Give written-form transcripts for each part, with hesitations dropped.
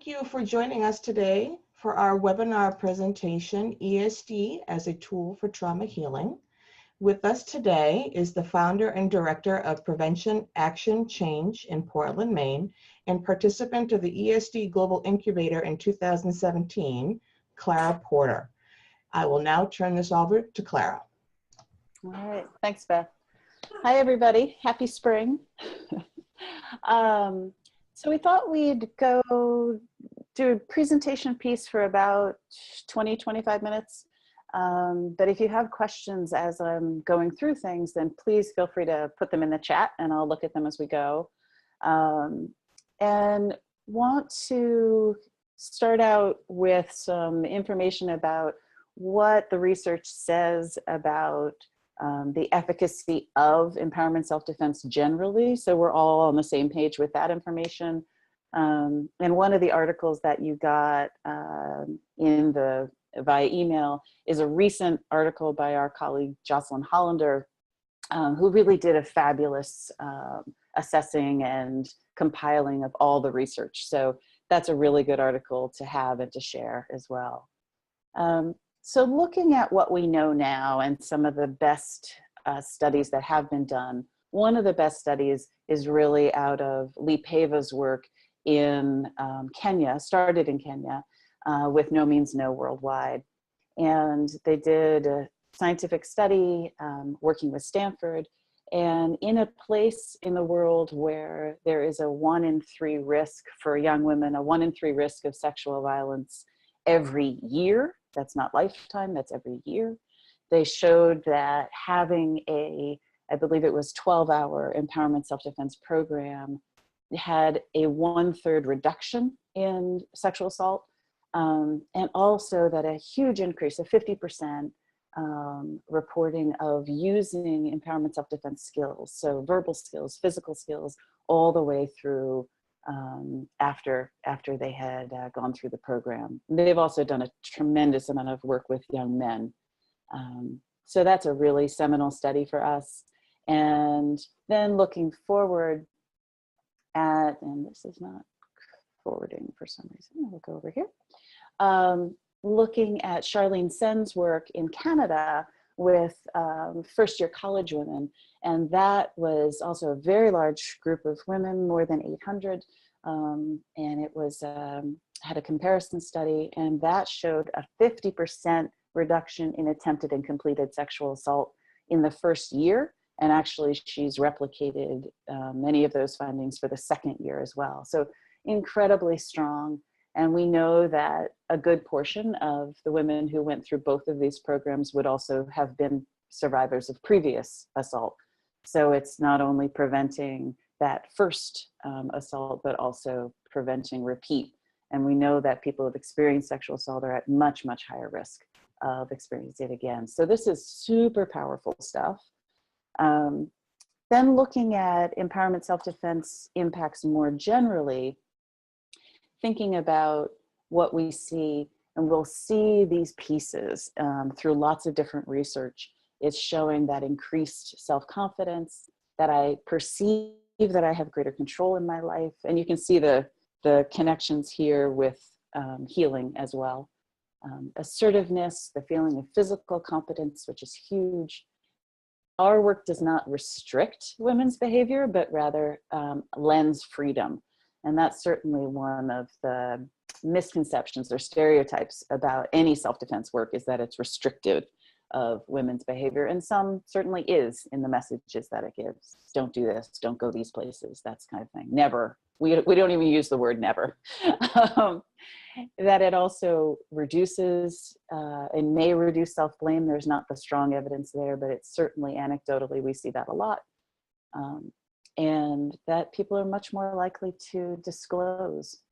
Thank you for joining us today for our webinar presentation, ESD as a Tool for Trauma Healing. With us today is the founder and director of Prevention Action Change in Portland, Maine, and participant of the ESD Global Incubator in 2017, Clara Porter. I will now turn this over to Clara. All right, thanks, Beth. Hi, everybody. Happy spring. So we thought we'd go do a presentation piece for about 20-25 minutes. But if you have questions as I'm going through things, then please feel free to put them in the chat and I'll look at them as we go. And want to start out with some information about what the research says about the efficacy of empowerment self-defense generally, so we're all on the same page with that information. And one of the articles that you got via email is a recent article by our colleague Jocelyn Hollander, who really did a fabulous assessing and compiling of all the research. So that's a really good article to have and to share as well. So looking at what we know now and some of the best studies that have been done, one of the best studies is really out of Lee Pava's work in Kenya, started in Kenya with No Means No Worldwide. And they did a scientific study working with Stanford, and in a place in the world where there is a 1 in 3 risk for young women, a 1 in 3 risk of sexual violence every year. That's not lifetime, that's every year. They showed that having I believe it was 12-hour empowerment self-defense program had a 1/3 reduction in sexual assault, and also that a huge increase of 50% reporting of using empowerment self-defense skills, so verbal skills, physical skills, all the way through after they had gone through the program. They've also done a tremendous amount of work with young men. So that's a really seminal study for us. And then looking forward at, and this is not forwarding for some reason, we'll go over here. Looking at Charlene Sen's work in Canada with first-year college women, and that was also a very large group of women, more than 800, and it was had a comparison study, and that showed a 50% reduction in attempted and completed sexual assault in the first year, and actually she's replicated many of those findings for the second year as well. So incredibly strong. And we know that a good portion of the women who went through both of these programs would also have been survivors of previous assault. So it's not only preventing that first assault, but also preventing repeat. And we know that people who have experienced sexual assault are at much, much higher risk of experiencing it again. So this is super powerful stuff. Then looking at empowerment self-defense impacts more generally, thinking about what we see, and we'll see these pieces through lots of different research. It's showing that increased self-confidence, that I perceive that I have greater control in my life. And you can see the connections here with healing as well. Assertiveness, the feeling of physical competence, which is huge. Our work does not restrict women's behavior, but rather lends freedom. And that's certainly one of the misconceptions or stereotypes about any self-defense work, is that it's restrictive of women's behavior. And some certainly is in the messages that it gives. Don't do this, don't go these places, that's kind of thing. Never. We don't even use the word never. That it also reduces and may reduce self-blame. There's not the strong evidence there, but it's certainly anecdotally, we see that a lot. And that people are much more likely to disclose.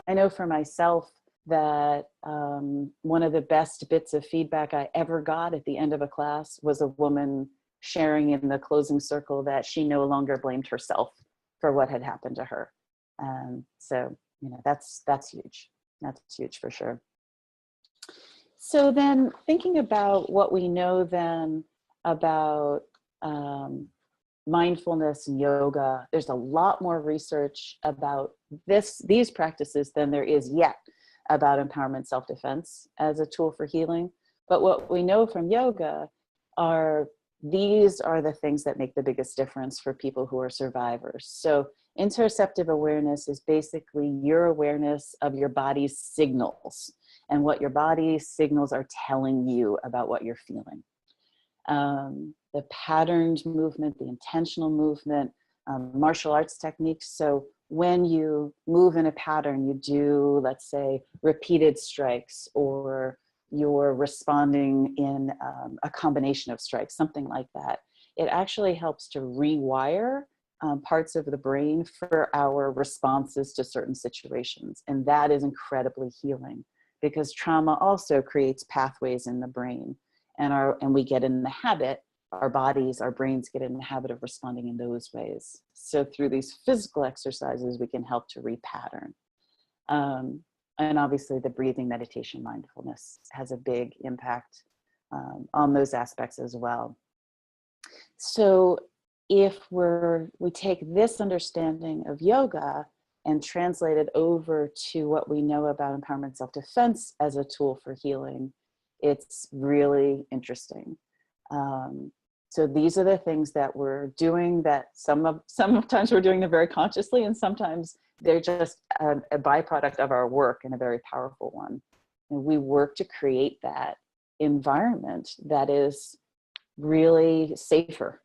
I know for myself that one of the best bits of feedback I ever got at the end of a class was a woman sharing in the closing circle that she no longer blamed herself for what had happened to her. So, you know, that's huge. That's huge for sure. So then thinking about what we know then about mindfulness and yoga, there's a lot more research about these practices than there is yet about empowerment self-defense as a tool for healing. But what we know from yoga are these are the things that make the biggest difference for people who are survivors. So interoceptive awareness is basically your awareness of your body's signals and what your body's signals are telling you about what you're feeling. The patterned movement, the intentional movement, martial arts techniques. So when you move in a pattern, you do, let's say, repeated strikes, or you're responding in a combination of strikes, something like that. It actually helps to rewire parts of the brain for our responses to certain situations. And that is incredibly healing, because trauma also creates pathways in the brain. And we get in the habit, our bodies, our brains get in the habit of responding in those ways. So through these physical exercises, we can help to repattern. And obviously the breathing, meditation, mindfulness has a big impact on those aspects as well. So if we take this understanding of yoga and translate it over to what we know about empowerment self-defense as a tool for healing, it's really interesting. So these are the things that we're doing that sometimes we're doing them very consciously, and sometimes they're just a byproduct of our work, and a very powerful one. And we work to create that environment that is really safer,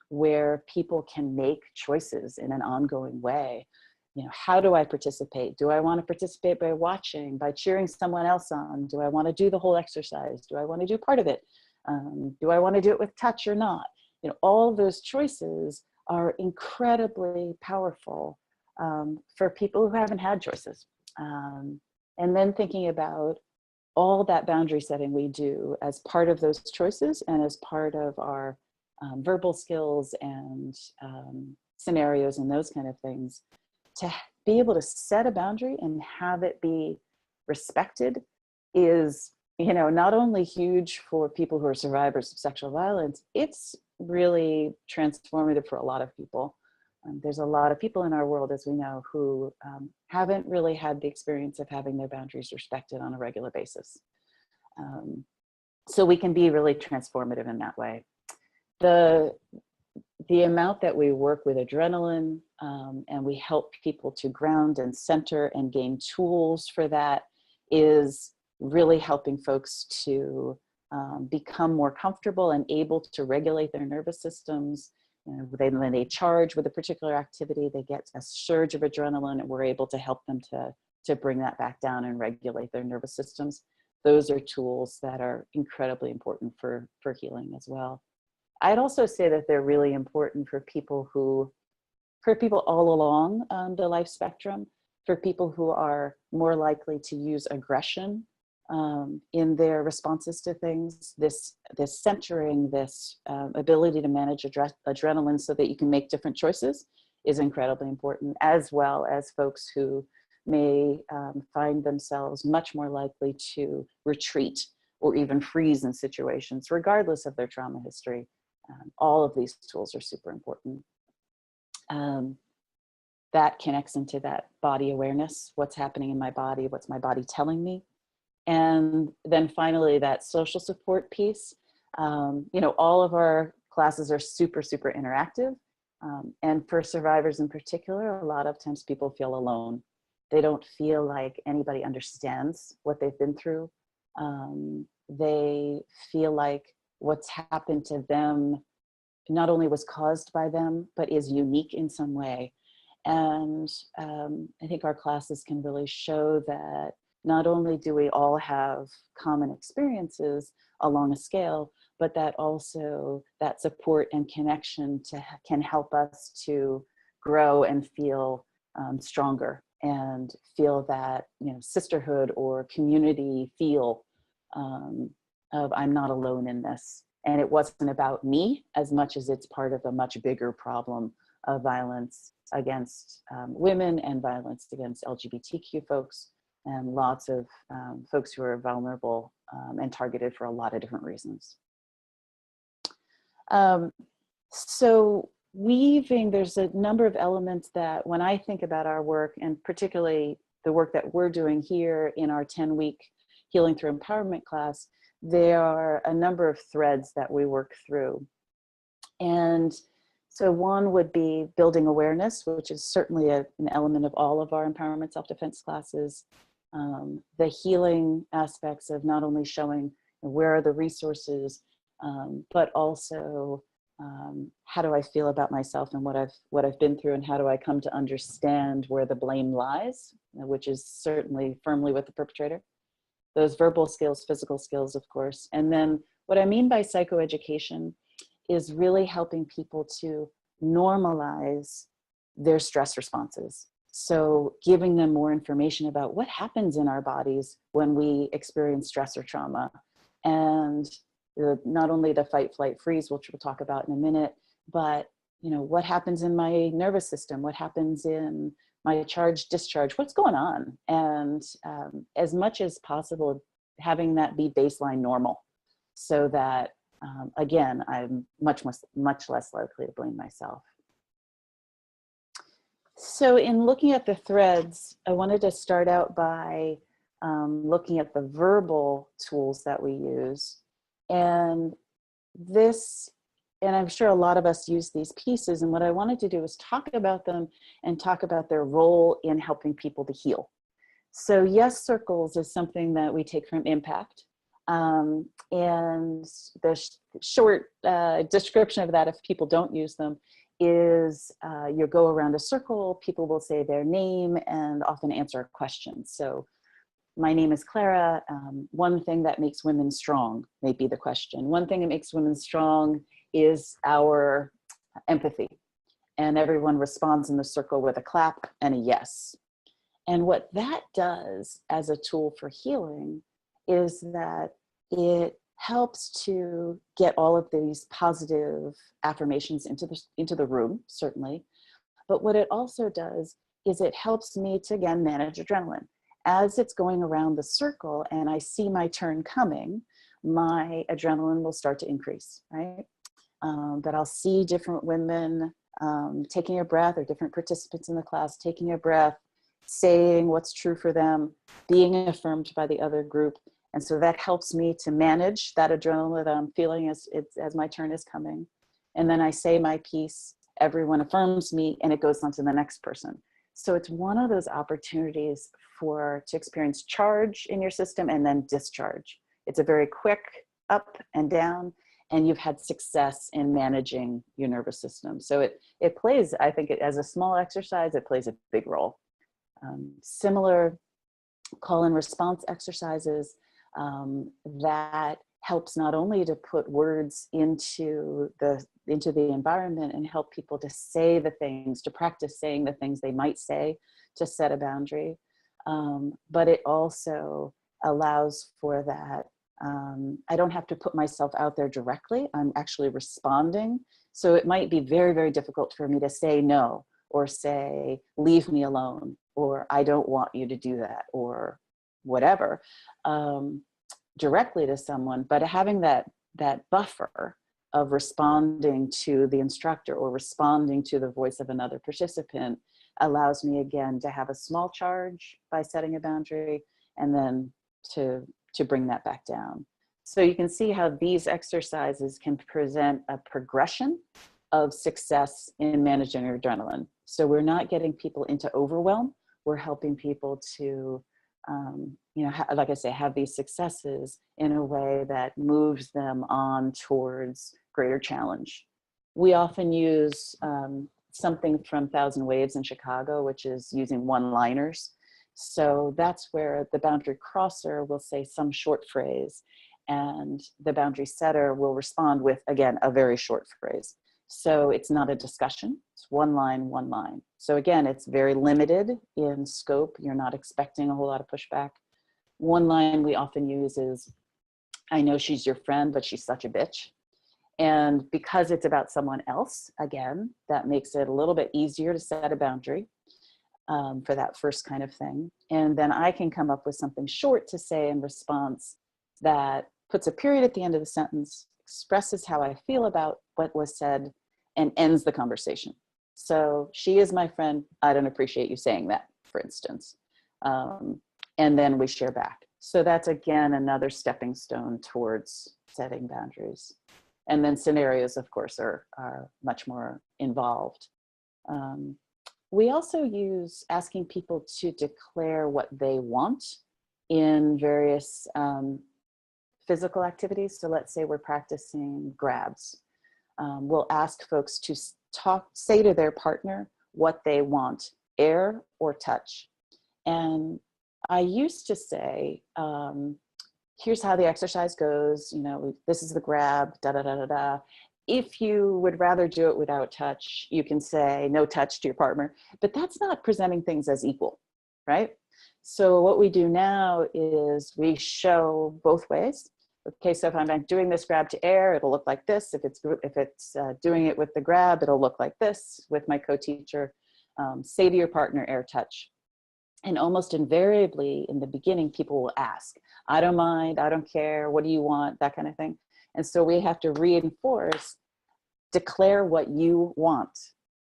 where people can make choices in an ongoing way. You know, how do I participate? Do I want to participate by watching, by cheering someone else on? Do I want to do the whole exercise? Do I want to do part of it? Do I want to do it with touch or not? You know, all of those choices are incredibly powerful for people who haven't had choices. And then thinking about all that boundary setting we do as part of those choices, and as part of our verbal skills and scenarios and those kind of things, to be able to set a boundary and have it be respected is, you know, not only huge for people who are survivors of sexual violence, it's really transformative for a lot of people. There's a lot of people in our world, as we know, who haven't really had the experience of having their boundaries respected on a regular basis. So we can be really transformative in that way. The amount that we work with adrenaline, and we help people to ground and center and gain tools for that, is really helping folks to become more comfortable and able to regulate their nervous systems. You know, when they charge with a particular activity, they get a surge of adrenaline, and we're able to help them to bring that back down and regulate their nervous systems. Those are tools that are incredibly important for healing as well. I'd also say that they're really important for people all along the life spectrum, for people who are more likely to use aggression in their responses to things. This centering, this ability to manage adrenaline so that you can make different choices is incredibly important, as well as folks who may find themselves much more likely to retreat or even freeze in situations, regardless of their trauma history. All of these tools are super important. That connects into that body awareness. What's happening in my body? What's my body telling me? And then finally, that social support piece. You know, all of our classes are super, super interactive. And for survivors in particular, a lot of times people feel alone. They don't feel like anybody understands what they've been through. They feel like what's happened to them not only was caused by them, but is unique in some way. And I think our classes can really show that not only do we all have common experiences along a scale, but that also that support and connection can help us to grow and feel stronger, and feel that, you know, sisterhood or community feel of I'm not alone in this. And it wasn't about me as much as it's part of a much bigger problem of violence against women and violence against LGBTQ folks, and lots of folks who are vulnerable and targeted for a lot of different reasons. So weaving, there's a number of elements that when I think about our work, and particularly the work that we're doing here in our 10-week Healing Through Empowerment class, there are a number of threads that we work through. And so one would be building awareness, which is certainly an element of all of our empowerment self-defense classes. The healing aspects of not only showing where are the resources, but also how do I feel about myself and what I've been through, and how do I come to understand where the blame lies, which is certainly firmly with the perpetrator. Those verbal skills, physical skills, of course. And then what I mean by psychoeducation is really helping people to normalize their stress responses. So giving them more information about what happens in our bodies when we experience stress or trauma. And not only the fight, flight, freeze, which we'll talk about in a minute, but what happens in my nervous system, what happens in my charge, discharge, what's going on? And as much as possible, having that be baseline normal, so that, again, I'm much less likely to blame myself. So in looking at the threads, I wanted to start out by looking at the verbal tools that we use. And I'm sure a lot of us use these pieces, and what I wanted to do is talk about them and talk about their role in helping people to heal. So yes circles is something that we take from Impact. And the short description of that, if people don't use them, is you go around a circle, people will say their name and often answer a question. So my name is Clara. One thing that makes women strong may be the question. One thing that makes women strong is our empathy. And everyone responds in the circle with a clap and a yes. And what that does as a tool for healing is that it helps to get all of these positive affirmations into the room, certainly. But what it also does is it helps me to, again, manage adrenaline. As it's going around the circle and I see my turn coming, my adrenaline will start to increase, right? That I'll see different women taking a breath, or different participants in the class taking a breath, saying what's true for them, being affirmed by the other group. And so that helps me to manage that adrenaline that I'm feeling as my turn is coming. And then I say my piece, everyone affirms me, and it goes on to the next person. So it's one of those opportunities to experience charge in your system and then discharge. It's a very quick up and down, and you've had success in managing your nervous system. So it plays, I think, as a small exercise, it plays a big role. Similar call and response exercises that helps not only to put words into the environment and help people to say the things, to practice saying the things they might say to set a boundary, but it also allows for that. I don't have to put myself out there directly. I'm actually responding. So it might be very, very difficult for me to say no, or say, leave me alone, or I don't want you to do that, or whatever, directly to someone. But having that buffer of responding to the instructor or responding to the voice of another participant allows me, again, to have a small charge by setting a boundary, and then to bring that back down. So you can see how these exercises can present a progression of success in managing your adrenaline. So we're not getting people into overwhelm. We're helping people to, like I say, have these successes in a way that moves them on towards greater challenge. We often use something from Thousand Waves in Chicago, which is using one-liners. So that's where the boundary crosser will say some short phrase, and the boundary setter will respond with, again, a very short phrase. So it's not a discussion, it's one line, one line. So again, it's very limited in scope. You're not expecting a whole lot of pushback. One line we often use is, I know she's your friend, but she's such a bitch. And because it's about someone else, again, that makes it a little bit easier to set a boundary for that first kind of thing. And then I can come up with something short to say in response that puts a period at the end of the sentence, expresses how I feel about what was said, and ends the conversation. So she is my friend. I don't appreciate you saying that, for instance. And then we share back. So that's, again, another stepping stone towards setting boundaries. And then scenarios, of course, are much more involved. We also use asking people to declare what they want in various physical activities. So let's say we're practicing grabs. We'll ask folks to say to their partner what they want, air or touch. And I used to say, here's how the exercise goes, you know, this is the grab, da da da da da. If you would rather do it without touch, you can say no touch to your partner, but that's not presenting things as equal, right? So what we do now is we show both ways. Okay, so if I'm doing this grab to air, it'll look like this. If it's doing it with the grab, it'll look like this with my co-teacher. Say to your partner, air touch. And almost invariably in the beginning, people will ask, I don't mind, I don't care, what do you want, that kind of thing. And so we have to reinforce, declare what you want.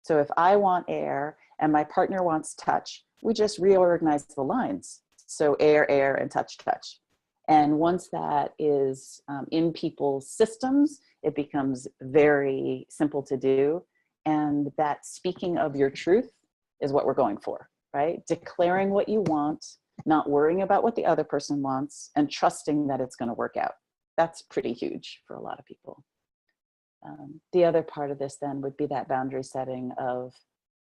So if I want air and my partner wants touch, we just reorganize the lines. So air, air, and touch, touch. And once that is in people's systems, it becomes very simple to do. And that speaking of your truth is what we're going for, right? Declaring what you want, not worrying about what the other person wants, and trusting that it's going to work out. That's pretty huge for a lot of people. The other part of this then would be that boundary setting of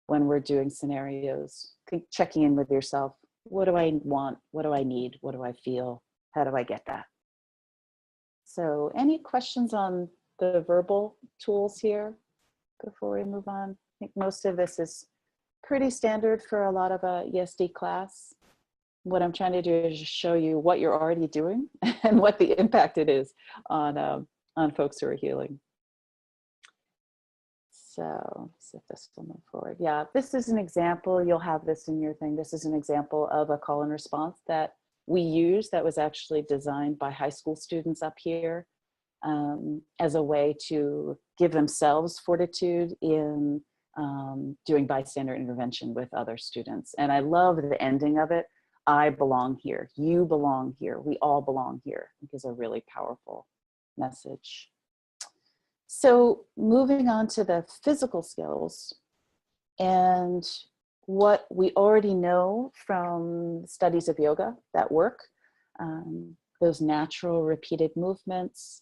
when we're doing scenarios, checking in with yourself. What do I want? What do I need? What do I feel? How do I get that? So any questions on the verbal tools here before we move on? I think most of this is pretty standard for a lot of a ESD class. What I'm trying to do is just show you what you're already doing and what the impact it is on folks who are healing. So let's see if this will move forward. Yeah, this is an example. You'll have this in your thing. This is an example of a call and response that we use that was actually designed by high school students up here as a way to give themselves fortitude in doing bystander intervention with other students. And I love the ending of it. I belong here. You belong here. We all belong here. I think is a really powerful message. So moving on to the physical skills and what we already know from studies of yoga that work, those natural repeated movements,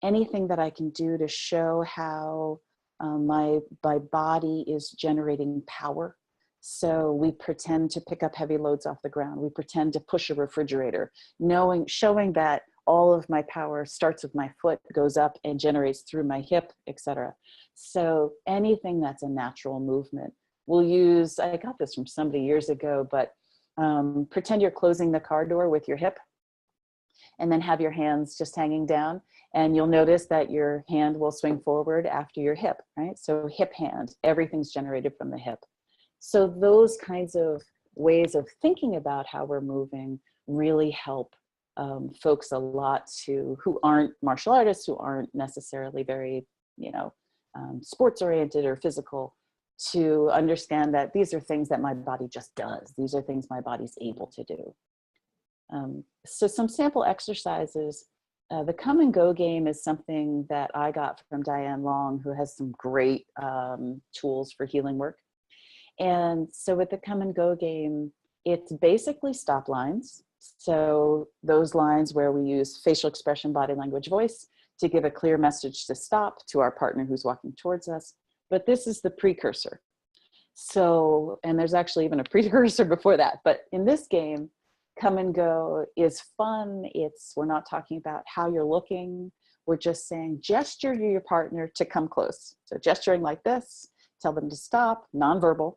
anything that I can do to show how my body is generating power. So we pretend to pick up heavy loads off the ground. We pretend to push a refrigerator, showing that all of my power starts with my foot, goes up and generates through my hip, etc. So anything that's a natural movement. We'll use, I got this from somebody years ago, but pretend you're closing the car door with your hip and then have your hands just hanging down. And you'll notice that your hand will swing forward after your hip, right? So hip hand, everything's generated from the hip. So those kinds of ways of thinking about how we're moving really help folks a lot who aren't martial artists, who aren't necessarily very, sports oriented or physical, to understand that these are things that my body just does. These are things my body's able to do. So some sample exercises. The come and go game is something that I got from Diane Long, who has some great tools for healing work. And so with the come and go game, it's basically stop lines. So those lines where we use facial expression, body language, voice to give a clear message to stop to our partner who's walking towards us. But this is the precursor. So, and there's actually even a precursor before that. But in this game, come and go is fun. We're not talking about how you're looking. We're just saying gesture to your partner to come close. So gesturing like this, tell them to stop, nonverbal,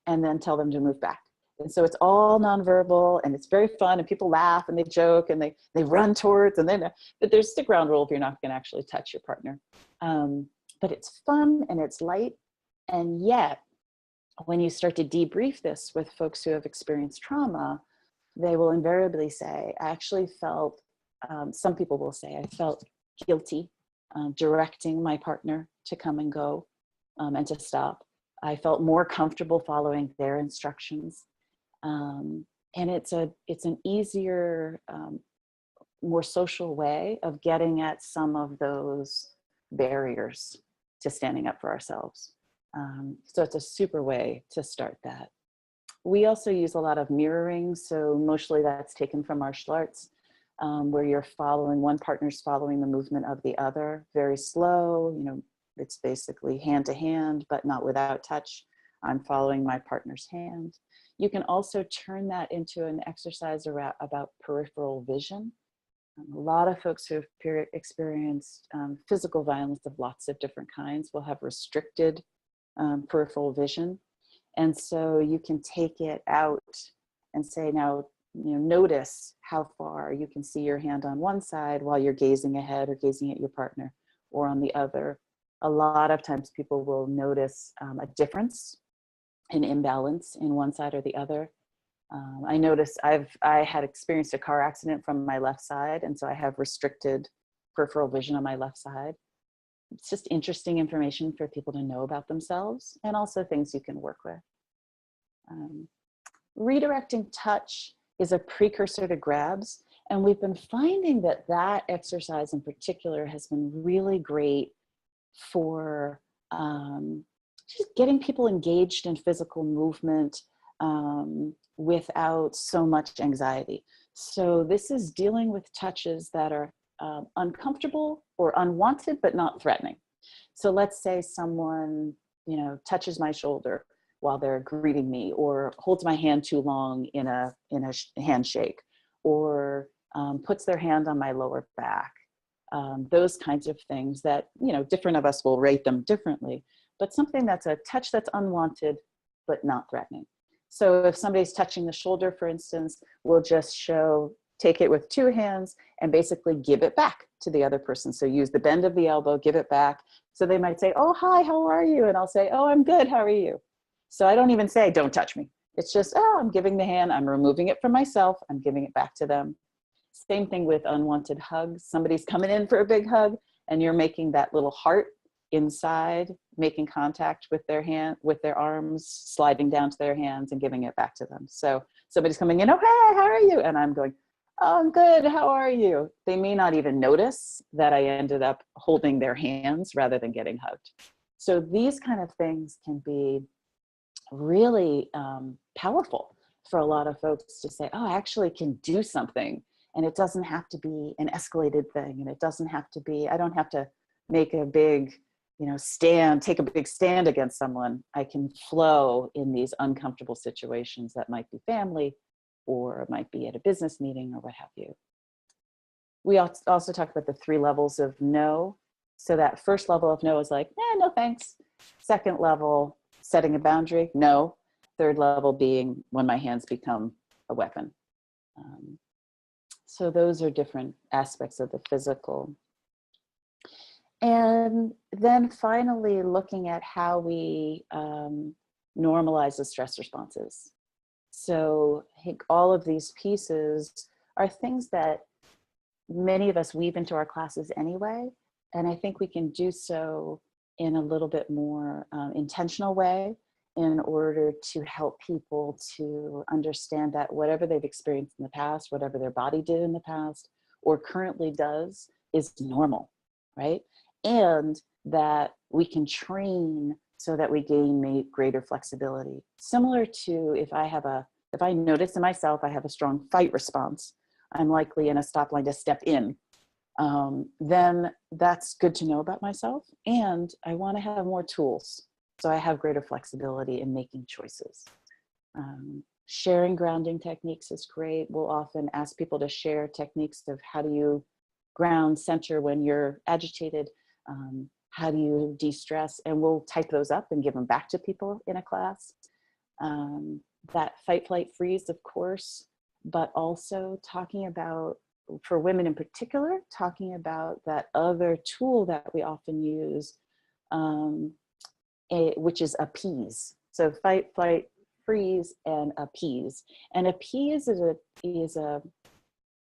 and then tell them to move back. And so it's all nonverbal and it's very fun and people laugh and they joke and they run towards and then, but there's the ground rule if you're not gonna actually touch your partner. But it's fun and it's light. And yet when you start to debrief this with folks who have experienced trauma, they will invariably say, I actually felt, some people will say, I felt guilty directing my partner to come and go and to stop. I felt more comfortable following their instructions. And it's an easier, more social way of getting at some of those barriers to standing up for ourselves. So it's a super way to start that. We also use a lot of mirroring. So mostly that's taken from martial arts, where you're following, one partner's following the movement of the other, very slow, you know, it's basically hand to hand, but not without touch. I'm following my partner's hand. You can also turn that into an exercise about peripheral vision. A lot of folks who have experienced physical violence of lots of different kinds will have restricted peripheral vision. And so you can take it out and say, now, you know, notice how far you can see your hand on one side while you're gazing ahead or gazing at your partner, or on the other. A lot of times people will notice a difference, an imbalance in one side or the other. I noticed I had experienced a car accident from my left side, and so I have restricted peripheral vision on my left side. It's just interesting information for people to know about themselves, and also things you can work with. Redirecting touch is a precursor to grabs, and we've been finding that that exercise in particular has been really great for just getting people engaged in physical movement without so much anxiety. So this is dealing with touches that are uncomfortable or unwanted, but not threatening. So let's say someone, you know, touches my shoulder while they're greeting me, or holds my hand too long in a handshake, or puts their hand on my lower back. Those kinds of things that, you know, different of us will rate them differently, but something that's a touch that's unwanted, but not threatening. So if somebody's touching the shoulder, for instance, we'll just take it with two hands and basically give it back to the other person. So use the bend of the elbow, give it back. So they might say, oh, hi, how are you? And I'll say, oh, I'm good, how are you? So I don't even say, don't touch me. It's just, oh, I'm giving the hand, I'm removing it from myself, I'm giving it back to them. Same thing with unwanted hugs. Somebody's coming in for a big hug and you're making that little heart inside, making contact with their hand, with their arms, sliding down to their hands and giving it back to them. So somebody's coming in, oh, hey, how are you? And I'm going, oh, I'm good, how are you? They may not even notice that I ended up holding their hands rather than getting hugged. So these kind of things can be really powerful for a lot of folks to say, oh, I actually can do something. And it doesn't have to be an escalated thing. And it doesn't have to be, I don't have to make a big, you know, take a big stand against someone. I can flow in these uncomfortable situations that might be family, or it might be at a business meeting, or what have you. We also talked about the 3 levels of no. So that first level of no is like, no thanks. Second level, setting a boundary, no. Third level being when my hands become a weapon. So those are different aspects of the physical. And then finally looking at how we normalize the stress responses. So I think all of these pieces are things that many of us weave into our classes anyway. And I think we can do so in a little bit more intentional way in order to help people to understand that whatever they've experienced in the past, whatever their body did in the past or currently does is normal, right? And that we can train so that we gain greater flexibility. Similar to if I notice in myself I have a strong fight response, I'm likely in a stop line to step in. Then that's good to know about myself. And I want to have more tools so I have greater flexibility in making choices. Sharing grounding techniques is great. We'll often ask people to share techniques of how do you ground center when you're agitated, how do you de-stress, and we'll type those up and give them back to people in a class. That fight, flight, freeze, of course, but also talking about, for women in particular, talking about that other tool that we often use, which is appease. So fight, flight, freeze, and appease. And appease is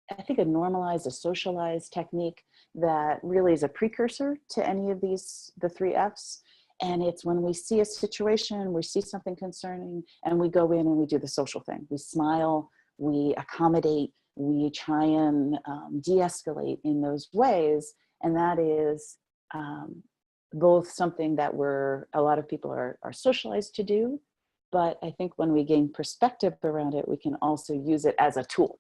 I think, a normalized, a socialized technique that really is a precursor to any of these, the 3 Fs. And it's when we see a situation, we see something concerning, and we go in and we do the social thing. We smile, we accommodate, we try and de-escalate in those ways. And that is both something that a lot of people are socialized to do, but I think when we gain perspective around it, we can also use it as a tool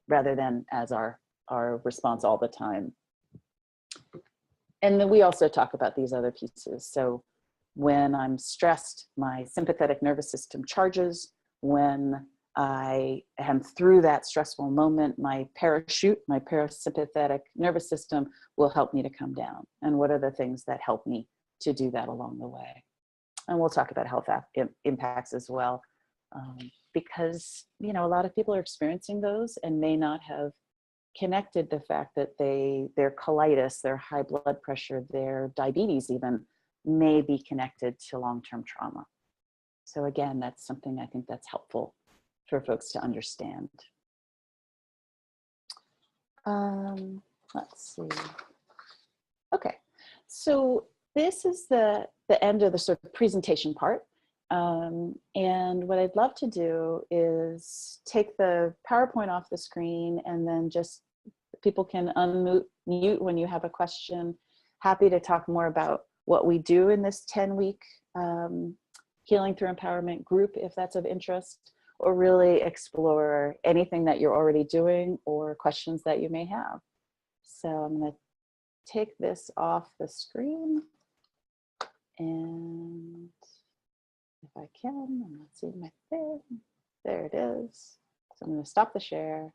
rather than as our response all the time. And then we also talk about these other pieces. So when I'm stressed, my sympathetic nervous system charges. When I am through that stressful moment, my parachute, my parasympathetic nervous system will help me to come down. And what are the things that help me to do that along the way? And we'll talk about health impacts as well, because, you know, a lot of people are experiencing those and may not have connected the fact that their colitis, their high blood pressure, their diabetes even may be connected to long-term trauma. So again, that's something I think that's helpful for folks to understand. Let's see. Okay, so this is the end of the sort of presentation part. And what I'd love to do is take the PowerPoint off the screen, and then just people can unmute when you have a question. Happy to talk more about what we do in this 10-week Healing Through Empowerment group, if that's of interest, or really explore anything that you're already doing or questions that you may have. So I'm going to take this off the screen, and if I can, I'm not seeing my thing. There it is. So I'm going to stop the share,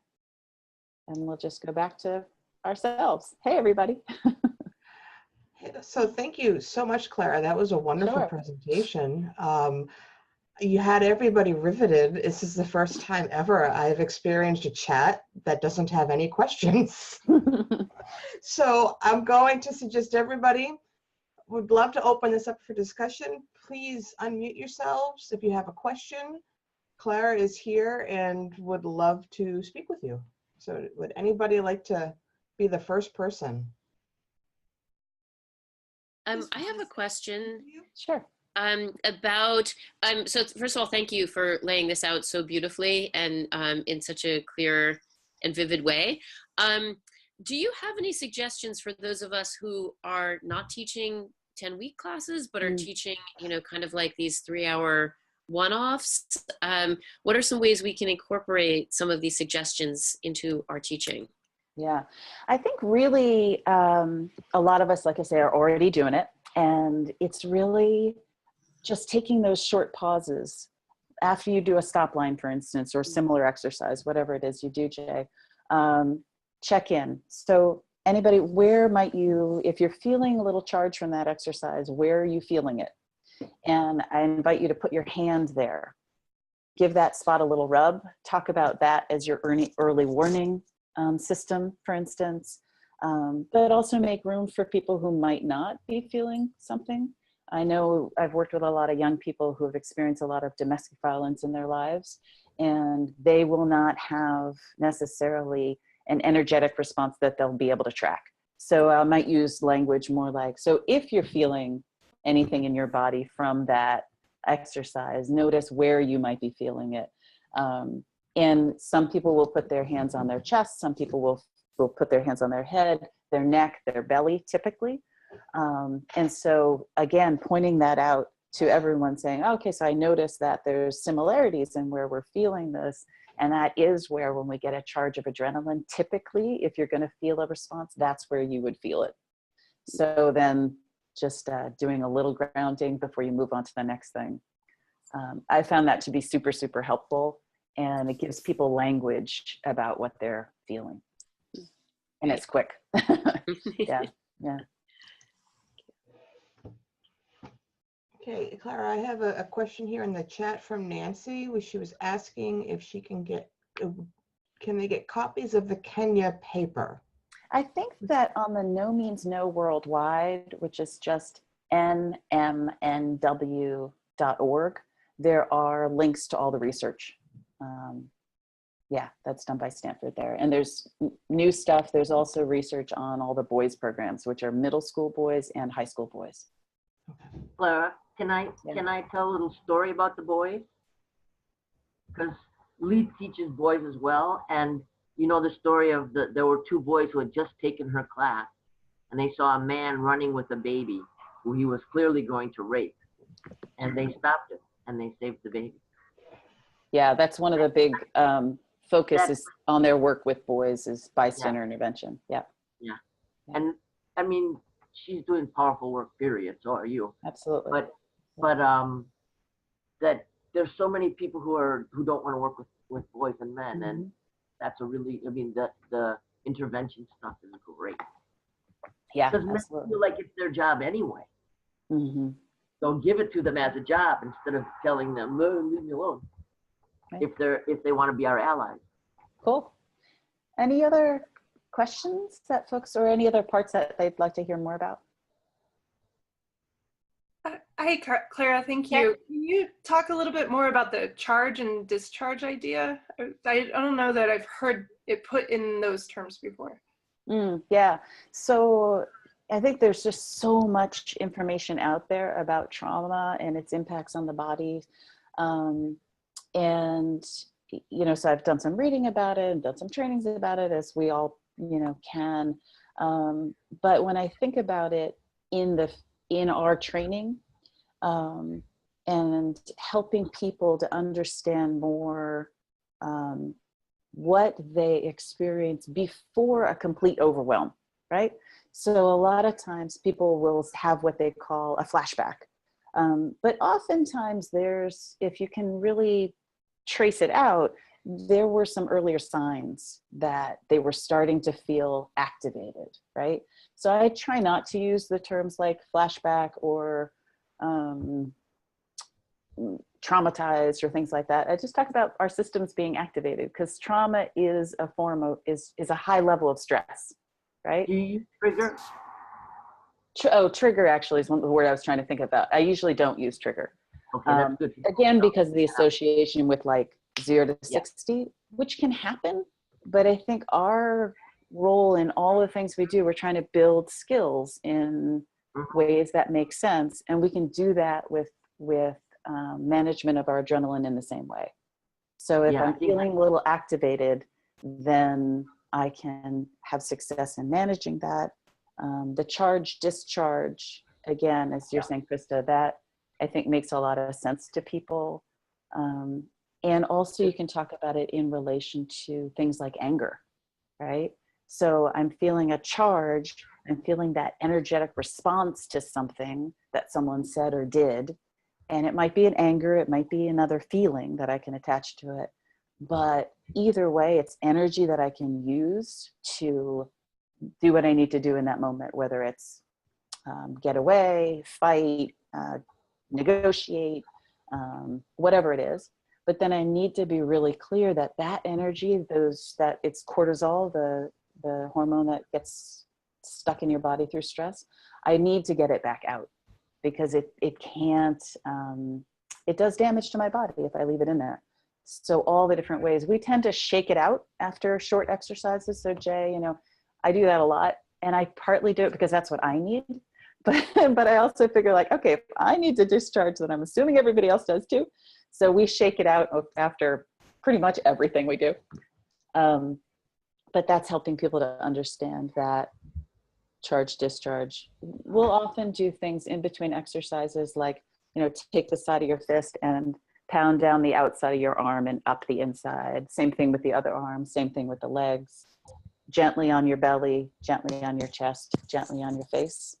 and we'll just go back to ourselves. Hey, everybody. So thank you so much, Clara. That was a wonderful presentation. You had everybody riveted. This is the first time ever I've experienced a chat that doesn't have any questions. So I'm going to suggest everybody would love to open this up for discussion. Please unmute yourselves if you have a question. Clara is here and would love to speak with you. So would anybody like to be the first person? I have a question. Sure. So first of all, thank you for laying this out so beautifully and in such a clear and vivid way. Do you have any suggestions for those of us who are not teaching 10-week classes, but are teaching, you know, kind of like these 3-hour one-offs? What are some ways we can incorporate some of these suggestions into our teaching? Yeah, I think really a lot of us, like I say, are already doing it. And it's really just taking those short pauses after you do a stop line, for instance, or similar exercise, whatever it is you do, Jay. Check in. So anybody, where might you, if you're feeling a little charge from that exercise, where are you feeling it? And I invite you to put your hand there. Give that spot a little rub. Talk about that as your early warning system, for instance, but also make room for people who might not be feeling something. I know I've worked with a lot of young people who have experienced a lot of domestic violence in their lives, and they will not have necessarily an energetic response that they'll be able to track. So I might use language more like, so if you're feeling anything in your body from that exercise, notice where you might be feeling it. And some people will put their hands on their chest. Some people will put their hands on their head, their neck, their belly, typically. And so again, pointing that out to everyone, saying, okay, so I noticed that there's similarities in where we're feeling this. And that is where, when we get a charge of adrenaline, typically, if you're going to feel a response, that's where you would feel it. So then just doing a little grounding before you move on to the next thing. I found that to be super, super helpful. And it gives people language about what they're feeling. And it's quick. Yeah, yeah. Okay, Clara, I have a question here in the chat from Nancy, where she was asking if she can they get copies of the Kenya paper? I think that on the No Means No Worldwide, which is just nmnw.org, there are links to all the research. Yeah, that's done by Stanford there. And there's new stuff. There's also research on all the boys programs, which are middle school boys and high school boys. Clara, can I tell a little story about the boys? Because Lee teaches boys as well, and you know the story of there were two boys who had just taken her class, and they saw a man running with a baby who he was clearly going to rape, and they stopped it and they saved the baby. Yeah, that's one of the big focuses on their work with boys is bystander intervention. Yeah. Yeah. And I mean, she's doing powerful work, period. So are you. Absolutely. But that there's so many people who don't want to work with boys and men, and that's a really, I mean, the intervention stuff is great. Yeah, because men feel like it's their job anyway. So give it to them as a job instead of telling them, no, leave me alone. Right. If they want to be our allies. Cool. Any other questions that folks, or any other parts that they'd like to hear more about? Hi, Clara, thank you. Can you talk a little bit more about the charge and discharge idea? I don't know that I've heard it put in those terms before. Yeah, so I think there's just so much information out there about trauma and its impacts on the body. And, you know, so I've done some reading about it and done some trainings about it, as we all, you know, can. But when I think about it in our training, and helping people to understand more what they experience before a complete overwhelm, right? So a lot of times people will have what they call a flashback. But oftentimes if you can really trace it out, there were some earlier signs that they were starting to feel activated, right? So I try not to use the terms like flashback or traumatized or things like that. I just talk about our systems being activated, because trauma is a form of, is a high level of stress, right? Do you use trigger? Trigger actually is the word I was trying to think about. I usually don't use trigger. Okay, that's good. Again, because of the association with like 0 to 60, which can happen. But I think our role in all the things we do, we're trying to build skills in ways that make sense. And we can do that with management of our adrenaline in the same way. So if I'm feeling a little activated, then I can have success in managing that. The charge discharge, again, as you're saying, Krista, that I think makes a lot of sense to people. And also you can talk about it in relation to things like anger, right? So I'm feeling a charge, I'm feeling that energetic response to something that someone said or did. And it might be an anger, it might be another feeling that I can attach to it. But either way, it's energy that I can use to do what I need to do in that moment, whether it's get away, fight, negotiate, whatever it is. But then I need to be really clear that that energy, that it's cortisol, the hormone that gets stuck in your body through stress, I need to get it back out, because it can't, it does damage to my body if I leave it in there. So all the different ways, we tend to shake it out after short exercises. So Jay, you know, I do that a lot, and I partly do it because that's what I need. But I also figure like, okay, if I need to discharge, then I'm assuming everybody else does too. So we shake it out after pretty much everything we do. But that's helping people to understand that charge discharge. We'll often do things in between exercises, like, you know, take the side of your fist and pound down the outside of your arm and up the inside. Same thing with the other arm, same thing with the legs. Gently on your belly, gently on your chest, gently on your face,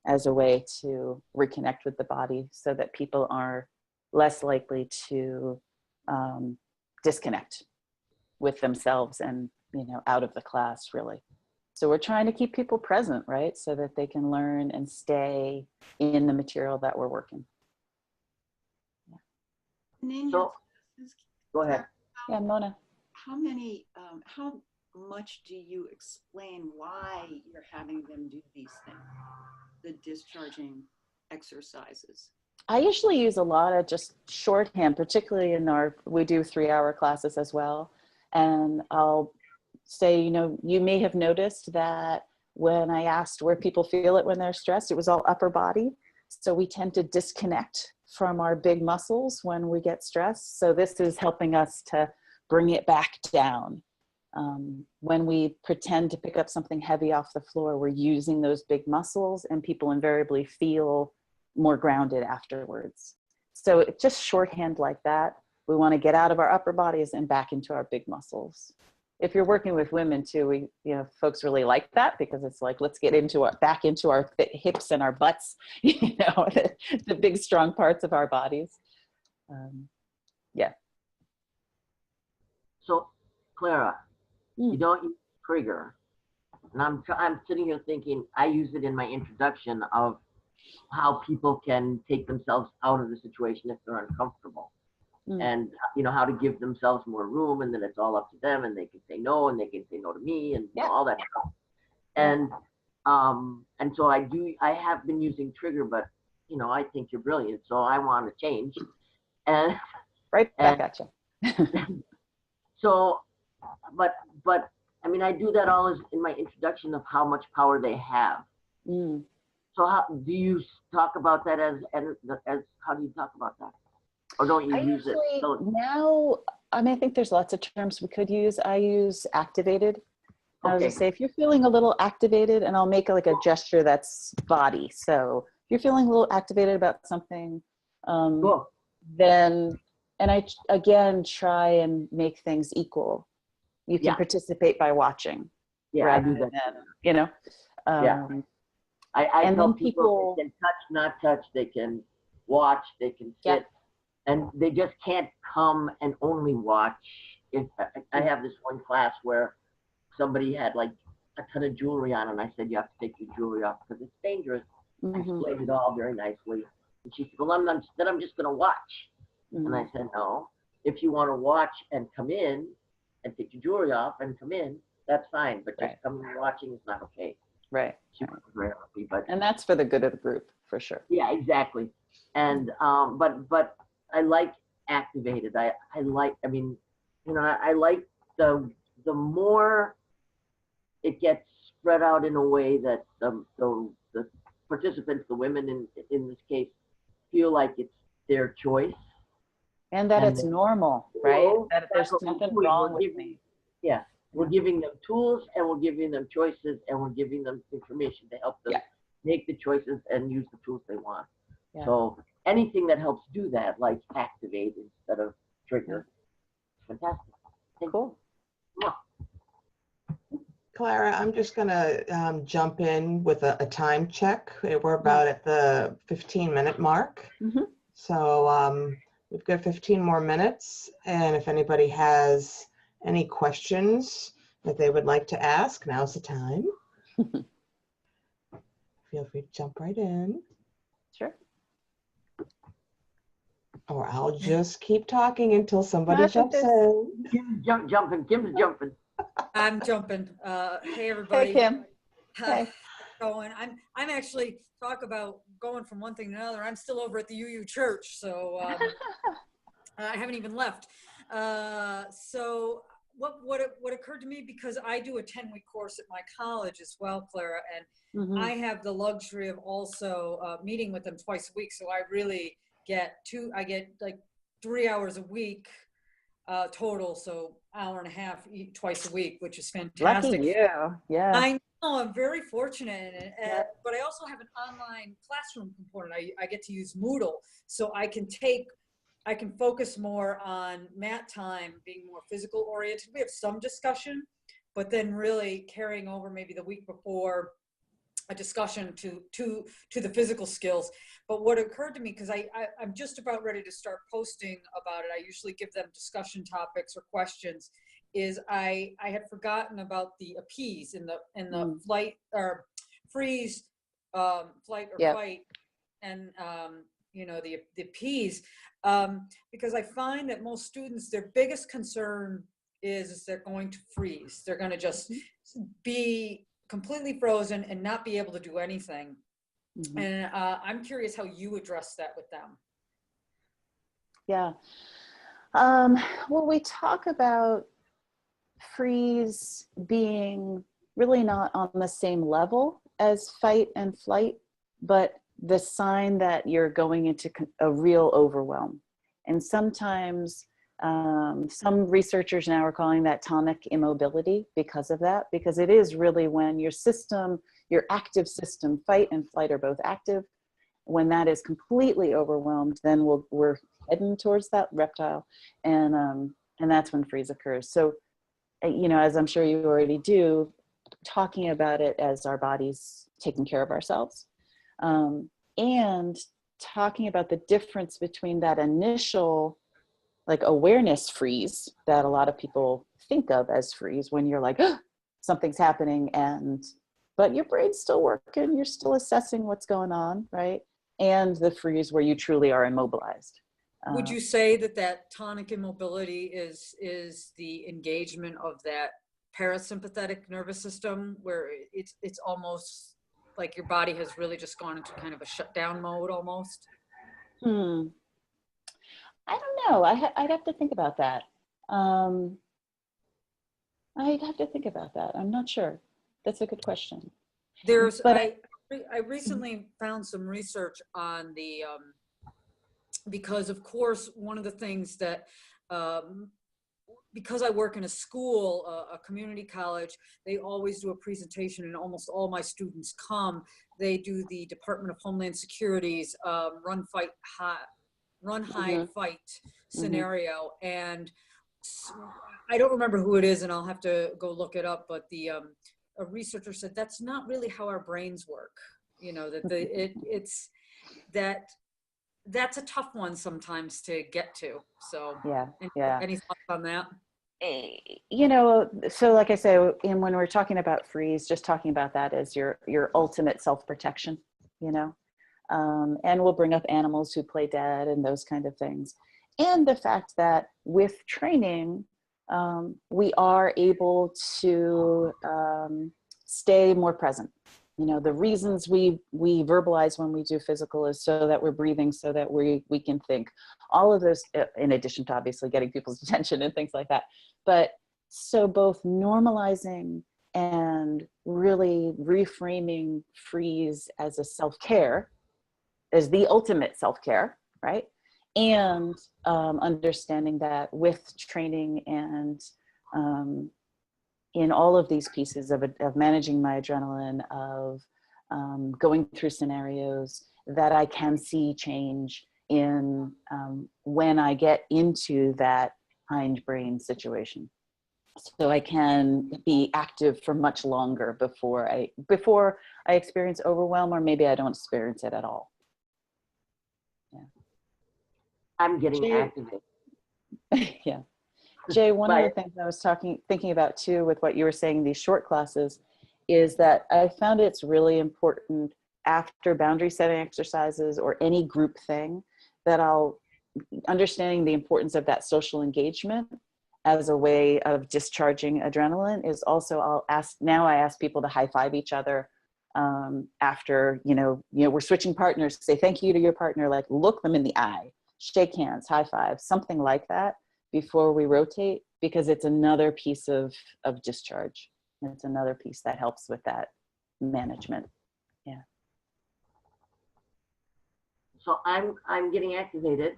as a way to reconnect with the body, so that people are less likely to disconnect with themselves and, you know, out of the class, really. So we're trying to keep people present, right? So that they can learn and stay in the material that we're working. So, go ahead. Yeah, Mona. How much do you explain why you're having them do these things, the discharging exercises? I usually use a lot of just shorthand, particularly in we do 3-hour classes as well. And I'll say, you know, you may have noticed that when I asked where people feel it when they're stressed, it was all upper body. So we tend to disconnect from our big muscles when we get stressed. So this is helping us to bring it back down. When we pretend to pick up something heavy off the floor, we're using those big muscles, and people invariably feel more grounded afterwards. So it's just shorthand like that. We want to get out of our upper bodies and back into our big muscles. If you're working with women too, folks really like that, because it's like, let's get back into our hips and our butts, the big strong parts of our bodies. Yeah. So, Clara, you don't use trigger, and I'm sitting here thinking I use it in my introduction of how people can take themselves out of the situation if they're uncomfortable. And how to give themselves more room, and then it's all up to them, and they can say no, and they can say no to me, and all that stuff. And so I have been using trigger, but I think you're brilliant, so I want to change. And right back at you. So, but I mean, I do that all in my introduction of how much power they have. So how do you talk about that as how do you talk about that? Or don't you use it? So now, I mean, I think there's lots of terms we could use. I use activated. I was gonna say, if you're feeling a little activated, and I'll make like a gesture that's body. So if you're feeling a little activated about something, then, and I, again, try and make things equal. You can participate by watching. I do that. Than, I tell people they can touch, not touch, they can watch, they can sit. And they just can't come and only watch. I have this one class where somebody had like a ton of jewelry on, and I said, you have to take your jewelry off because it's dangerous. I explained it all very nicely. And she said, well, I'm just going to watch. And I said, no, if you want to watch and come in and take your jewelry off and come in, that's fine. But just coming and watching is not okay. Right. She was very happy, but and that's for the good of the group, for sure. Yeah, exactly. And but I like activated. I like the more it gets spread out in a way that the participants, the women in this case, feel like it's their choice. And that it's normal, right? That there's nothing wrong with me. Yeah. We're giving them tools, and we're giving them choices, and we're giving them information to help them make the choices and use the tools they want. Yeah. So anything that helps do that, like activate instead of trigger, fantastic. Cool. Yeah. Clara, I'm just going to jump in with a time check. We're about at the 15-minute mark. So we've got 15 more minutes. And if anybody has any questions that they would like to ask, now's the time. Feel free to jump right in. Sure. Or I'll just keep talking until somebody jumps in. Kim's jumping. Kim's jumping. I'm jumping. Hey everybody. Hey Kim. Hey. Going. I'm actually talk about going from one thing to another. I'm still over at the UU Church, so I haven't even left. So what occurred to me, because I do a 10-week course at my college as well, Clara, and I have the luxury of also meeting with them twice a week. So I really get like 3 hours a week total, so hour and a half twice a week, which is fantastic. Lucky you. Yeah. I know, I'm very fortunate, but I also have an online classroom component. I get to use Moodle, so I can focus more on mat time, being more physical oriented. We have some discussion, but then really carrying over maybe the week before a discussion to the physical skills. But what occurred to me, because I'm just about ready to start posting about it, I usually give them discussion topics or questions, is I had forgotten about the appease in the flight or freeze, flight or fight, and the appease, because I find that most students, their biggest concern is they're going to freeze. They're going to just be completely frozen and not be able to do anything. And I'm curious how you address that with them. Yeah. Well, we talk about freeze being really not on the same level as fight and flight, but the sign that you're going into a real overwhelm. And sometimes some researchers now are calling that tonic immobility because of that, because it is really when your system, your active system, fight and flight are both active. When that is completely overwhelmed, then we're heading towards that reptile, and that's when freeze occurs. So, you know, as I'm sure you already do, talking about it as our bodies taking care of ourselves, and talking about the difference between that initial like awareness freeze that a lot of people think of as freeze, when you're like, oh, something's happening, but your brain's still working, you're still assessing what's going on, right? And the freeze where you truly are immobilized. Would you say that tonic immobility is the engagement of that parasympathetic nervous system, where it's almost like your body has really just gone into kind of a shutdown mode almost? I don't know. I'd have to think about that. I'd have to think about that. I'm not sure. That's a good question. I recently found some research on the, because of course, one of the things that, because I work in a school, a community college, they always do a presentation, and almost all my students come. They do the Department of Homeland Security's run, hide, fight scenario. And I don't remember who it is, and I'll have to go look it up, but a researcher said that's not really how our brains work. You know, that that's a tough one sometimes to get to. So any thoughts on that? You know, so like I say, when we're talking about freeze, just talking about that as your ultimate self-protection, you know, and we'll bring up animals who play dead and those kind of things. And the fact that with training, we are able to stay more present. You know, the reasons we verbalize when we do physical is so that we're breathing, so that we can think. All of those, in addition to obviously getting people's attention and things like that. But so both normalizing and really reframing freeze as a self-care, as the ultimate self-care, right? And understanding that with training and in all of these pieces of managing my adrenaline, of going through scenarios, that I can see change in when I get into that hindbrain situation. So I can be active for much longer before I experience overwhelm, or maybe I don't experience it at all. Yeah. I'm getting activated. Yeah. Jay, one of the things I was thinking about too with what you were saying, these short classes, is that I found it's really important after boundary setting exercises or any group thing, that understanding the importance of that social engagement as a way of discharging adrenaline is also, I ask people to high five each other after, you know, we're switching partners, say thank you to your partner, like look them in the eye, shake hands, high five, something like that before we rotate, because it's another piece of discharge. It's another piece that helps with that management. Yeah. So I'm getting activated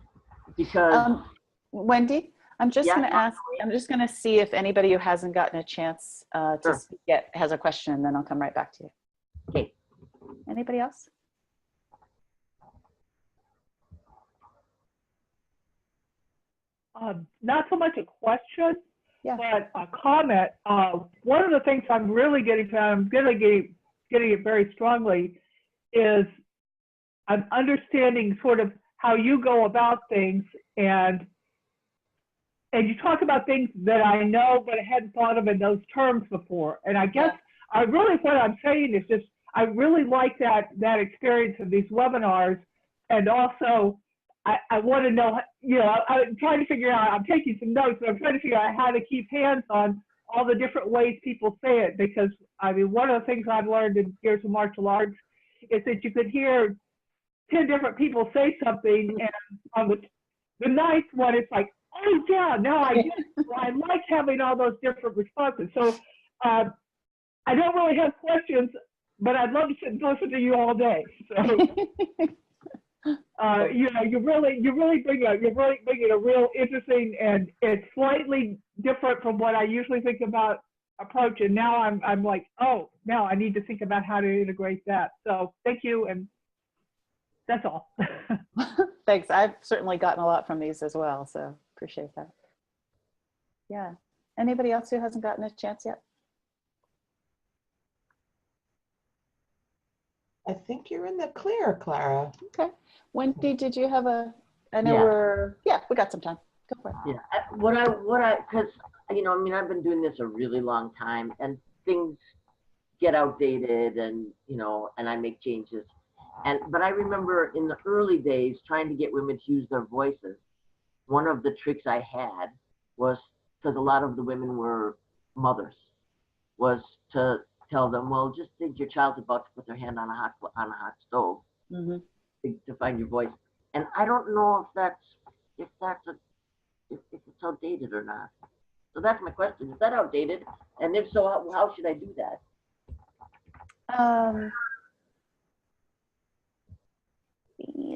because Wendy, I'm just going to ask, I'm just going to see if anybody who hasn't gotten a chance to speak yet has a question, and then I'll come right back to you. Okay. Anybody else? Not so much a question, but a comment. One of the things I'm really getting to, I'm getting it very strongly, is I'm understanding sort of how you go about things, and you talk about things that I know but I hadn't thought of in those terms before. And I guess what I'm saying is just I really like that experience of these webinars, and also I want to know, you know, I'm trying to figure out, I'm taking some notes, but I'm trying to figure out how to keep hands on all the different ways people say it, because I mean, one of the things I've learned in years of martial arts is that you could hear 10 different people say something, and on the ninth one, it's like, Oh, yeah, no, I get it. Well, I like having all those different responses. So I don't really have questions, but I'd love to sit and listen to you all day. So, you know, you're really bringing a real interesting, and it's slightly different from what I usually think about approach. And now I'm like, oh, now I need to think about how to integrate that. So thank you, and that's all. Thanks. I've certainly gotten a lot from these as well, so appreciate that. Yeah. Anybody else who hasn't gotten a chance yet? I think you're in the clear, Clara. Okay. Wendy, did you have I know we got some time. Go for it. Yeah, because, you know, I mean, I've been doing this a really long time, and things get outdated, and, you know, and I make changes. But I remember in the early days trying to get women to use their voices. One of the tricks I had was, because a lot of the women were mothers, was to tell them, well, just think your child's about to put their hand on a hot stove to find your voice. And I don't know if it's outdated or not. So that's my question. Is that outdated? And if so, how should I do that?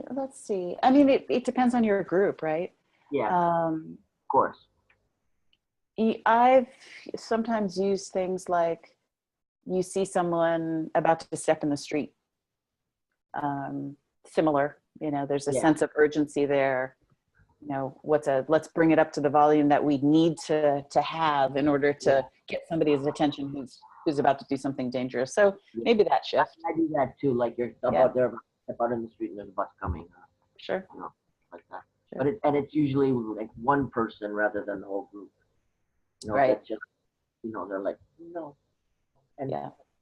Let's see. I mean, it depends on your group, right? Yeah, of course. I've sometimes used things like, you see someone about to step in the street. Similar, you know, there's a sense of urgency there. You know, let's bring it up to the volume that we need to have in order to get somebody's attention who's about to do something dangerous. So maybe that shift. I do that too, like you're about there, about in the street and there's a bus coming. Sure. You know, like that. Sure. But it's usually like one person rather than the whole group. You know, right. Just, you know, they're like, no. And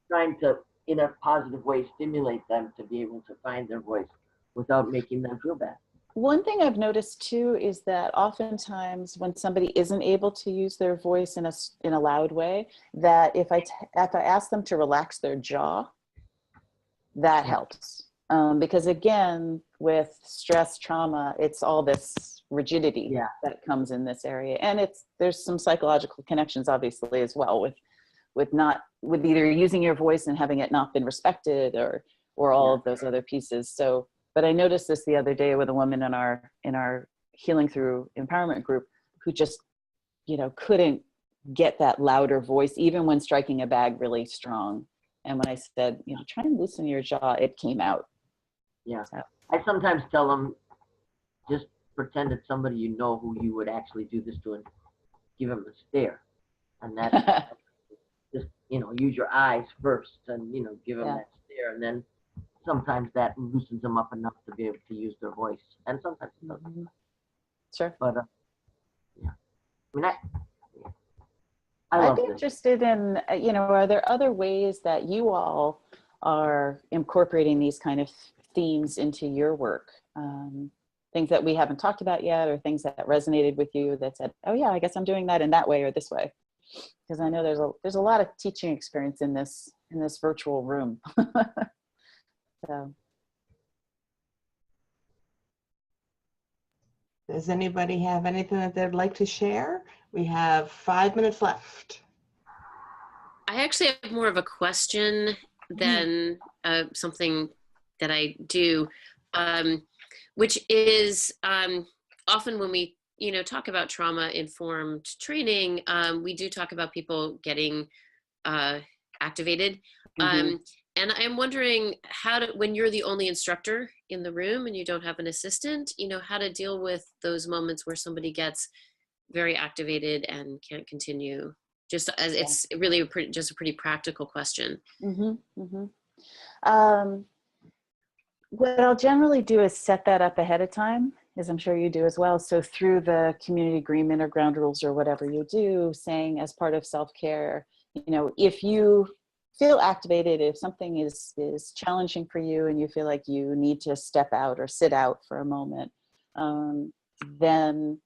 trying to, in a positive way, stimulate them to be able to find their voice without making them feel bad. One thing I've noticed too is that oftentimes when somebody isn't able to use their voice in a loud way, that if I ask them to relax their jaw, that helps. Because again, with stress, trauma, it's all this rigidity that comes in this area, and there's some psychological connections obviously as well with either using your voice and having it not been respected or all of those other pieces. So, but I noticed this the other day with a woman in our Healing Through Empowerment group who just, you know, couldn't get that louder voice even when striking a bag really strong. And when I said, you know, try and loosen your jaw, it came out. Yeah. So. I sometimes tell them, just pretend it's somebody you know who you would actually do this to and give them a stare. And that, just, you know, use your eyes first and, you know, give them that stare. And then sometimes that loosens them up enough to be able to use their voice. And sometimes it doesn't. Sure. But, yeah. I mean, I'd be interested in, you know, are there other ways that you all are incorporating these kind of themes into your work? Things that we haven't talked about yet, or things that resonated with you that said, oh yeah, I guess I'm doing that in that way or this way. Because I know there's a lot of teaching experience in this virtual room. So. Does anybody have anything that they'd like to share? We have 5 minutes left. I actually have more of a question than something that I do, which is often when we, you know, talk about trauma-informed training, we do talk about people getting activated. And I'm wondering when you're the only instructor in the room and you don't have an assistant, you know, how to deal with those moments where somebody gets very activated and can't continue. Just as it's really just a pretty practical question. What I'll generally do is set that up ahead of time, as I'm sure you do as well. So through the community agreement or ground rules or whatever you do, saying as part of self-care, you know, if you feel activated, if something is challenging for you and you feel like you need to step out or sit out for a moment, then,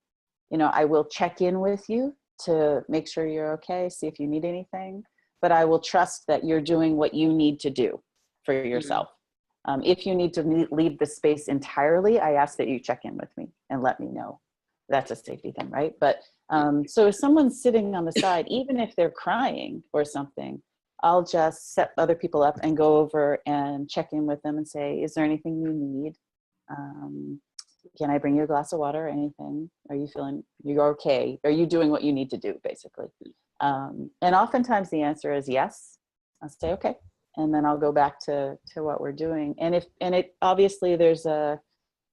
you know, I will check in with you to make sure you're okay, see if you need anything, but I will trust that you're doing what you need to do for yourself. If you need to leave the space entirely, I ask that you check in with me and let me know. that's a safety thing, right? But so if someone's sitting on the side, even if they're crying or something, I'll just set other people up and go over and check in with them and say, is there anything you need? Can I bring you a glass of water or anything? Are you feeling, you're okay? Are you doing what you need to do, basically? And oftentimes the answer is yes. I'll say, okay. And then I'll go back to what we're doing. And it obviously there's the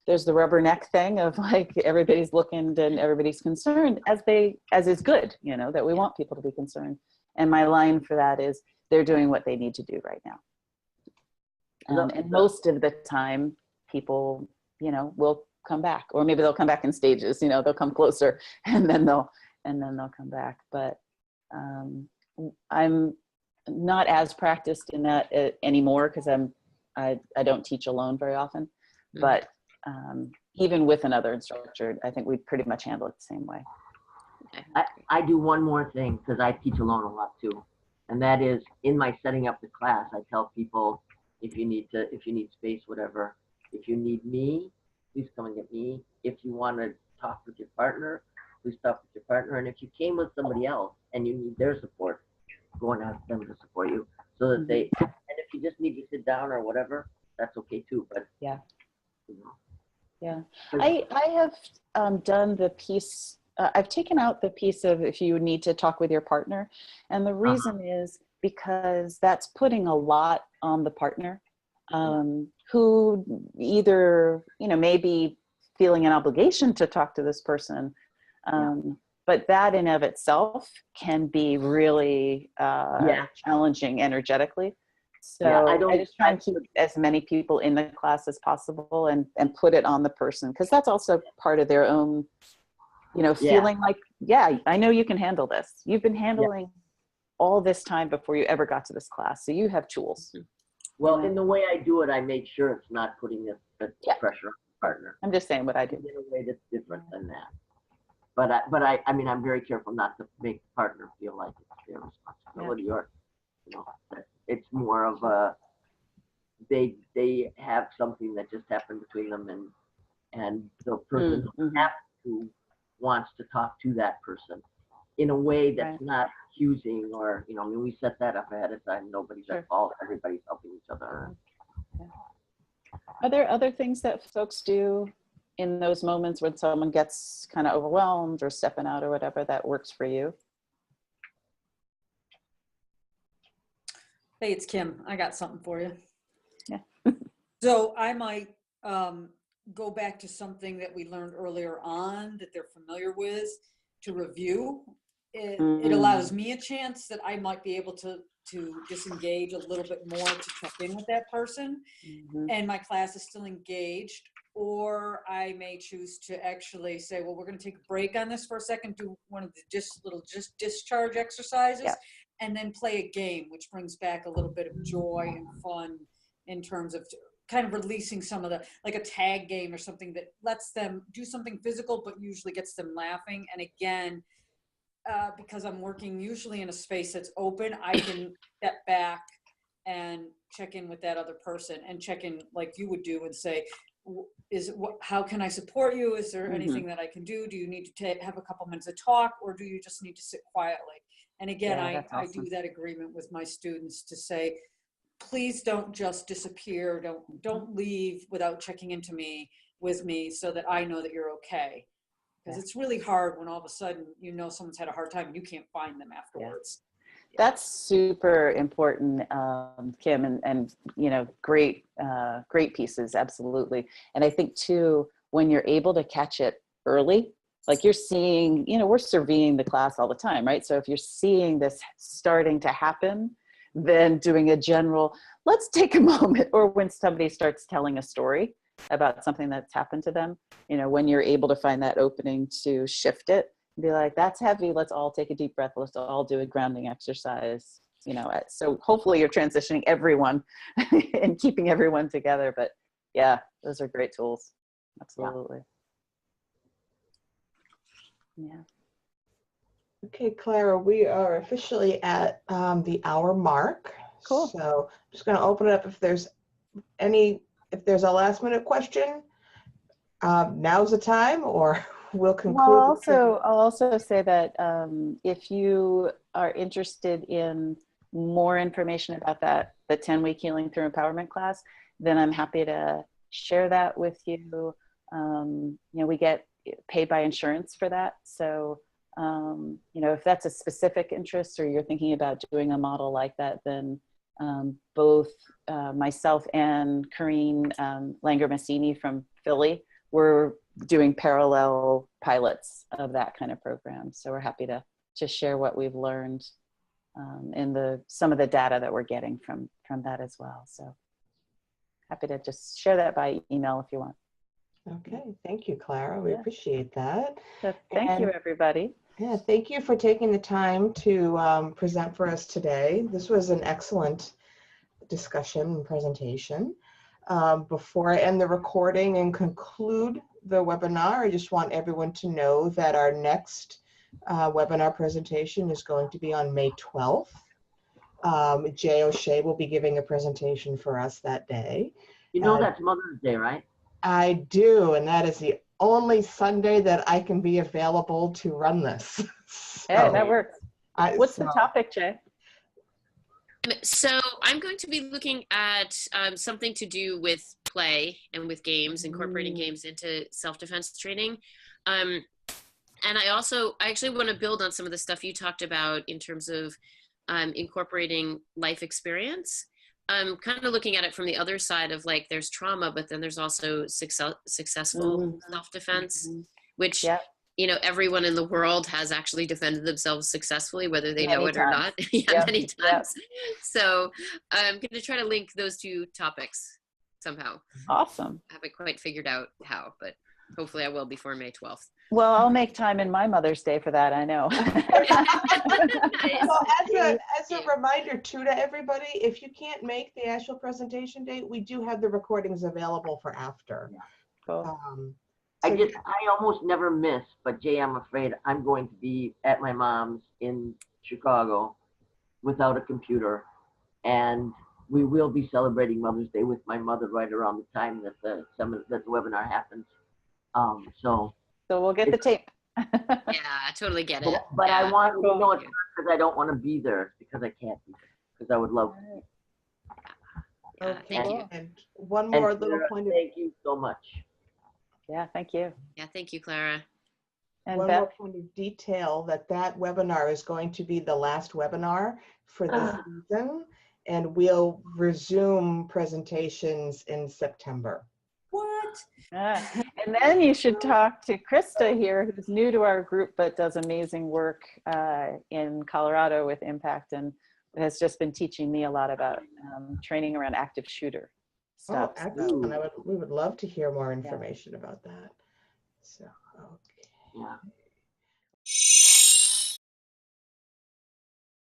rubberneck thing of like, everybody's looking and everybody's concerned as is good, you know, that we want people to be concerned. And my line for that is, they're doing what they need to do right now. And most of the time people, you know, will come back, or maybe they'll come back in stages, you know, they'll come closer and then they'll come back. But I'm not as practiced in that anymore, because I don't teach alone very often. But even with another instructor, I think we pretty much handle it the same way. I do one more thing, because I teach alone a lot too. And that is, in my setting up the class, I tell people, if you need space, whatever, if you need me, please come and get me. If you want to talk with your partner, please talk with your partner. And if you came with somebody else and you need their support, go and ask them to support you, so that they, and if you just need to sit down or whatever, that's okay too. But yeah, you know. Yeah, I have done the piece, I've taken out the piece of if you need to talk with your partner. And the reason is because that's putting a lot on the partner, who either, you know, maybe feeling an obligation to talk to this person. But that in of itself can be really challenging energetically. So I just try and keep as many people in the class as possible and put it on the person, because that's also part of their own, you know, feeling like, I know you can handle this. You've been handling all this time before you ever got to this class, so you have tools. Well, in the way I do it, I make sure it's not putting the pressure on the partner. I'm just saying what I do. In a way that's different than that. But I mean, I'm very careful not to make the partner feel like it's their responsibility, or, you know, it's more of a, they have something that just happened between them, and the person who wants to talk to that person in a way that's not accusing, or, you know, I mean, we set that up ahead of time. Nobody's at fault. Everybody's helping each other. Are there other things that folks do in those moments when someone gets kind of overwhelmed or stepping out or whatever that works for you? Hey, it's Kim. I got something for you. Yeah. So I might go back to something that we learned earlier on that they're familiar with to review. It allows me a chance that I might be able to disengage a little bit more to check in with that person, and my class is still engaged. Or I may choose to actually say, well, we're going to take a break on this for a second, do one of the little discharge exercises, and then play a game, which brings back a little bit of joy and fun in terms of kind of releasing some of the, like a tag game or something that lets them do something physical, but usually gets them laughing. And again, because I'm working usually in a space that's open, I can step back and check in with that other person, and check in like you would do and say, how can I support you? Is there anything that I can do? Do you need to have a couple minutes of talk, or do you just need to sit quietly? And again, I do that agreement with my students to say, please don't just disappear. Don't leave without checking into with me so that I know that you're okay. Because it's really hard when all of a sudden, you know, someone's had a hard time and you can't find them afterwards. That's super important, Kim, and you know, great pieces, absolutely. And I think too, when you're able to catch it early, like you're seeing, you know, we're surveying the class all the time, right? So if you're seeing this starting to happen, then doing a general, let's take a moment, or when somebody starts telling a story about something that's happened to them, you know, when you're able to find that opening to shift it, be like, that's heavy, let's all take a deep breath, let's all do a grounding exercise, you know. So hopefully you're transitioning everyone and keeping everyone together. But yeah, those are great tools. Absolutely. Yeah. Okay, Clara, we are officially at the hour mark. Cool. So I'm just going to open it up. If there's a last minute question, now's the time, or we'll conclude. Well, I'll also say that if you are interested in more information about that, the 10-week Healing Through Empowerment class, then I'm happy to share that with you. You know, we get paid by insurance for that. So, you know, if that's a specific interest or you're thinking about doing a model like that, then both myself and Corrine Langer-Massini from Philly, we're doing parallel pilots of that kind of program. So we're happy to share what we've learned in some of the data that we're getting from that as well. So happy to just share that by email if you want. Okay, thank you, Clara. We appreciate that. So thank you, everybody. Yeah, thank you for taking the time to present for us today. This was an excellent discussion and presentation. Before I end the recording and conclude the webinar, I just want everyone to know that our next webinar presentation is going to be on May 12th. Jay O'Shea will be giving a presentation for us that day. You know that's Mother's Day, right? I do, and that is the only Sunday that I can be available to run this. So, yeah, that works. What's the topic, Jay? So I'm going to be looking at something to do with play and with games, incorporating games into self-defense training. And I actually want to build on some of the stuff you talked about in terms of incorporating life experience. I'm kind of looking at it from the other side of like there's trauma, but then there's also successful self-defense, which you know, everyone in the world has actually defended themselves successfully, whether they know it or not. Many times. So I'm going to try to link those two topics somehow. Awesome. I haven't quite figured out how, but hopefully I will before May 12th. Well, I'll make time in my Mother's Day for that, I know. Well, as a reminder too to everybody, if you can't make the actual presentation date, we do have the recordings available for after. Cool. I almost never miss, but Jay, I'm afraid I'm going to be at my mom's in Chicago without a computer, and we will be celebrating Mother's Day with my mother right around the time that the webinar happens. So we'll get the tape. Yeah, I totally get it. But I want to know it's not because I don't want to be there, it's because I can't be there, because I would love to. Thank you. And one more little point. Thank you so much. Yeah, thank you. Yeah, thank you, Clara. And one more point of detail that webinar is going to be the last webinar for the season, and we'll resume presentations in September. What? And then you should talk to Krista here, who's new to our group, but does amazing work in Colorado with Impact and has just been teaching me a lot about training around active shooter stuff. Oh, excellent. We would love to hear more information about that. So, okay. Yeah.